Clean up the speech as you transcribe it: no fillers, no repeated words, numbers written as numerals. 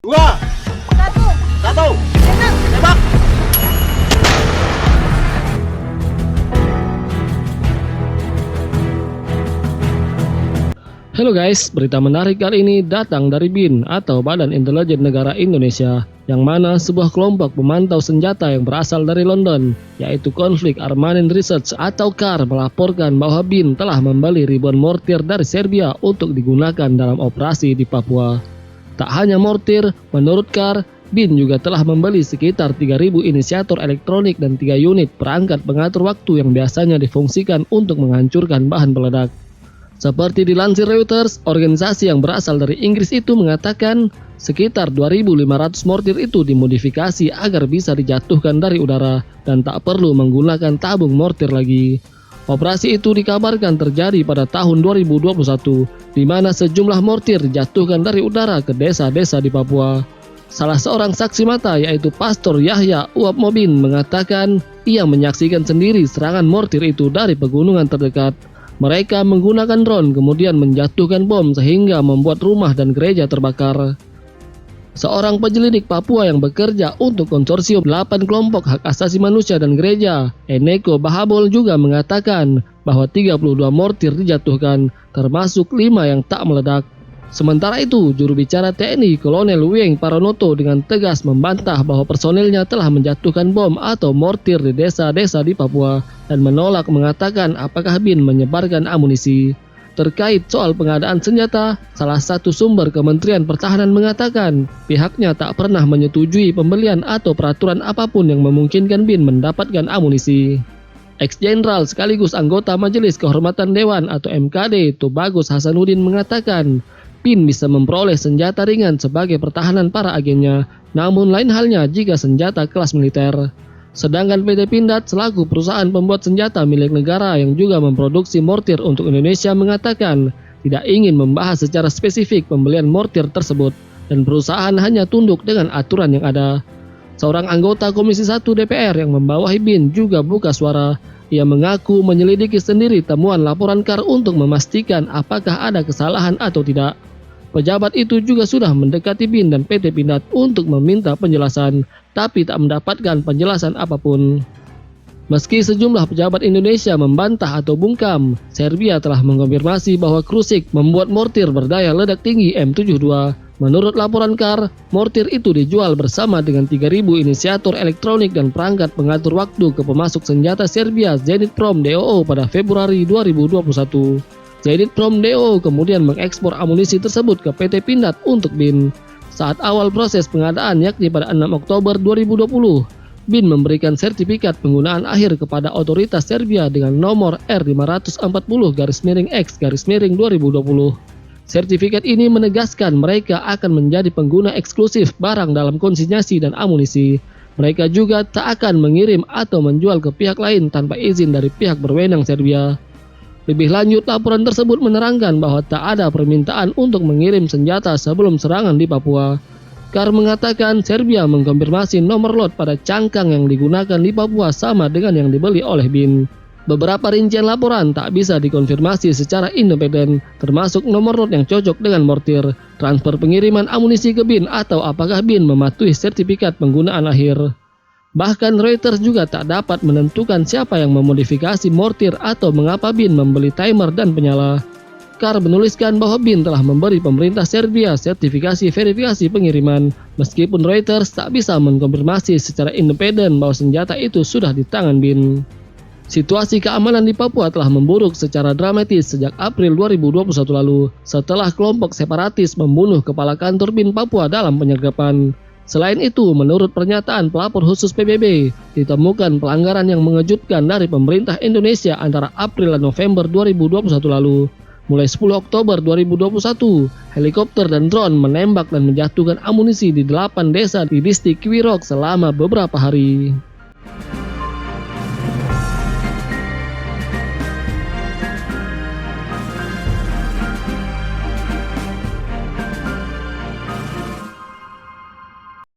Dua, satu, tembak. Halo guys, berita menarik kali ini datang dari BIN atau Badan Intelijen Negara Indonesia, yang mana sebuah kelompok pemantau senjata yang berasal dari London, yaitu Conflict Armament Research atau CAR, melaporkan bahwa BIN telah membeli ribuan mortir dari Serbia untuk digunakan dalam operasi di Papua. Tak hanya mortir, menurut CAR, BIN juga telah membeli sekitar 3.000 inisiator elektronik dan 3 unit perangkat pengatur waktu yang biasanya difungsikan untuk menghancurkan bahan peledak. Seperti dilansir Reuters, organisasi yang berasal dari Inggris itu mengatakan sekitar 2.500 mortir itu dimodifikasi agar bisa dijatuhkan dari udara dan tak perlu menggunakan tabung mortir lagi. Operasi itu dikabarkan terjadi pada tahun 2021, di mana sejumlah mortir dijatuhkan dari udara ke desa-desa di Papua. Salah seorang saksi mata, yaitu Pastor Yahya Uwab Mobin, mengatakan ia menyaksikan sendiri serangan mortir itu dari pegunungan terdekat. Mereka menggunakan drone kemudian menjatuhkan bom sehingga membuat rumah dan gereja terbakar. Seorang penyelidik Papua yang bekerja untuk konsorsium 8 kelompok hak asasi manusia dan gereja, Eneko Bahabol, juga mengatakan bahwa 32 mortir dijatuhkan, termasuk 5 yang tak meledak. Sementara itu, juru bicara TNI Kolonel Weng Paronoto dengan tegas membantah bahwa personilnya telah menjatuhkan bom atau mortir di desa-desa di Papua dan menolak mengatakan apakah BIN menyebarkan amunisi. Terkait soal pengadaan senjata, salah satu sumber Kementerian Pertahanan mengatakan pihaknya tak pernah menyetujui pembelian atau peraturan apapun yang memungkinkan BIN mendapatkan amunisi. Ex-Jenderal sekaligus anggota Majelis Kehormatan Dewan atau MKD Tubagus Hasanuddin mengatakan BIN bisa memperoleh senjata ringan sebagai pertahanan para agennya, namun lain halnya jika senjata kelas militer. Sedangkan PT Pindad selaku perusahaan pembuat senjata milik negara yang juga memproduksi mortir untuk Indonesia mengatakan tidak ingin membahas secara spesifik pembelian mortir tersebut dan perusahaan hanya tunduk dengan aturan yang ada. Seorang anggota Komisi 1 DPR yang membawahi BIN juga buka suara. Ia mengaku menyelidiki sendiri temuan laporan CAR untuk memastikan apakah ada kesalahan atau tidak. Pejabat itu juga sudah mendekati BIN dan PT Pindad untuk meminta penjelasan, tapi tak mendapatkan penjelasan apapun. Meski sejumlah pejabat Indonesia membantah atau bungkam, Serbia telah mengonfirmasi bahwa Krušik membuat mortir berdaya ledak tinggi M72. Menurut laporan CAR, mortir itu dijual bersama dengan 3.000 inisiator elektronik dan perangkat pengatur waktu ke pemasok senjata Serbia Zenitprom DOO pada Februari 2021. Zenitprom DOO kemudian mengekspor amunisi tersebut ke PT Pindad untuk BIN. Saat awal proses pengadaan, yakni pada 6 Oktober 2020, BIN memberikan sertifikat penggunaan akhir kepada otoritas Serbia dengan nomor R540-X-2020. Sertifikat ini menegaskan mereka akan menjadi pengguna eksklusif barang dalam konsinyasi dan amunisi. Mereka juga tak akan mengirim atau menjual ke pihak lain tanpa izin dari pihak berwenang Serbia. Lebih lanjut, laporan tersebut menerangkan bahwa tak ada permintaan untuk mengirim senjata sebelum serangan di Papua. CAR mengatakan Serbia mengkonfirmasi nomor lot pada cangkang yang digunakan di Papua sama dengan yang dibeli oleh BIN. Beberapa rincian laporan tak bisa dikonfirmasi secara independen, termasuk nomor lot yang cocok dengan mortir, transfer pengiriman amunisi ke BIN, atau apakah BIN mematuhi sertifikat penggunaan akhir. Bahkan Reuters juga tak dapat menentukan siapa yang memodifikasi mortir atau mengapa BIN membeli timer dan penyala. CAR menuliskan bahwa BIN telah memberi pemerintah Serbia sertifikasi verifikasi pengiriman, meskipun Reuters tak bisa mengkonfirmasi secara independen bahwa senjata itu sudah di tangan BIN. Situasi keamanan di Papua telah memburuk secara dramatis sejak April 2021 lalu, setelah kelompok separatis membunuh kepala kantor BIN Papua dalam penyergapan. Selain itu, menurut pernyataan pelapor khusus PBB, ditemukan pelanggaran yang mengejutkan dari pemerintah Indonesia antara April dan November 2021 lalu. Mulai 10 Oktober 2021, helikopter dan drone menembak dan menjatuhkan amunisi di 8 desa di distrik Kiwirok selama beberapa hari.